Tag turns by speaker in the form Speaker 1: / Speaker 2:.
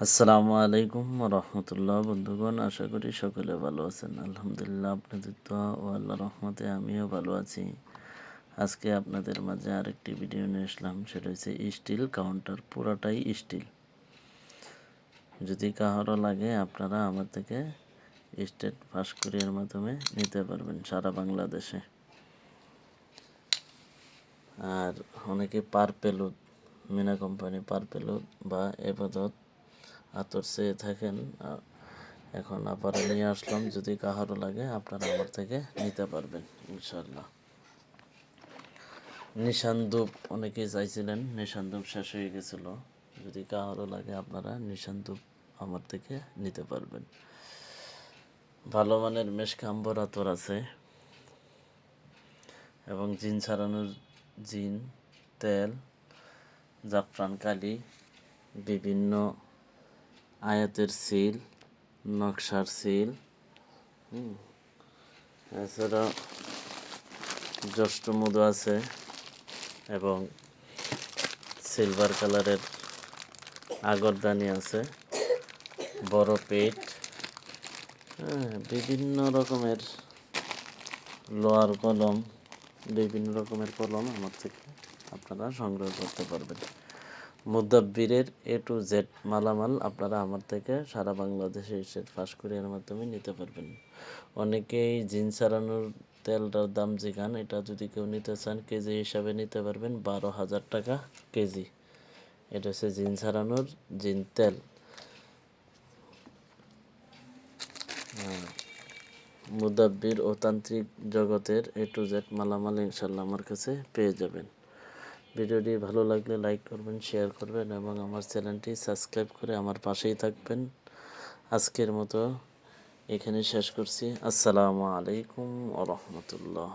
Speaker 1: আসসালামু আলাইকুম রহমতুল্লাহ। বন্ধুগণ, আশা করি সকলে ভালো আছেন। আলহামদুলিল্লাহ, আপনাদের দোয়া ও আল্লাহ রহমতে আমিও ভালো আছি। আজকে আপনাদের মাঝে আরেকটি ভিডিও নিয়ে আসলাম, সেটা হচ্ছে স্টিল কাউন্টার, পুরাটাই স্টিল। যদি কাহারও লাগে আপনারা আমার থেকে স্টেট পাস কুরিয়ার মাধ্যমে নিতে পারবেন সারা বাংলাদেশে। আর অনেকে পারপেলুদ, মিনা কোম্পানি পারপেলুদ বা এবাদত আতর চেয়ে থাকেন, এখন আবার নিয়ে আসলাম। যদি কাহারও লাগে আপনারা আমার থেকে নিতে পারবেন ইনশাল্লাহ। নিশান ধূপ অনেকেই চাইছিলেন, নিশান ধূপ শেষ হয়ে গেছিল। যদি কাহারও লাগে আপনারা নিশান ধূপ আমার থেকে নিতে পারবেন। ভালো মানের মেশক আম্বর আতর আছে এবং জিন ছাড়ানোর জিন তেল, জাফরান কালি, বিভিন্ন আয়াতের সিল, নকশার সিল, এছাড়া জ্যৈষ্ঠ মধু আছে এবং সিলভার কালারের আগরদানি আছে, বড় পেট, বিভিন্ন রকমের লোহার কলম, বিভিন্ন রকমের কলম আমার থেকে আপনারা সংগ্রহ করতে পারবেন। মুদাব্বিরের A to Z মালামাল আপনারা আমার থেকে সারা বাংলাদেশে স্টেট পাস কুরিয়ার মাধ্যমে নিতে পারবেন। অনেকেই জিন ছাড়ানোর তেলটার দাম জিগান, এটা যদি কেউ নিতে চান কেজি হিসাবে নিতে পারবেন 12,000 টাকা কেজি। এটা হচ্ছে জিন ছাড়ানোর জিন তেল। মুদাব্বির ও তান্ত্রিক জগতের A to Z মালামাল ইনশাল্লাহ আমার কাছে পেয়ে যাবেন। ভিডিওটি ভালো লাগলে লাইক করবেন, শেয়ার করবেন এবং আমার চ্যানেলটি সাবস্ক্রাইব করে আমার পাশেই থাকবেন। আজকের মতো এখানে শেষ করছি। আসসালামু আলাইকুম ওয়া রাহমাতুল্লাহ।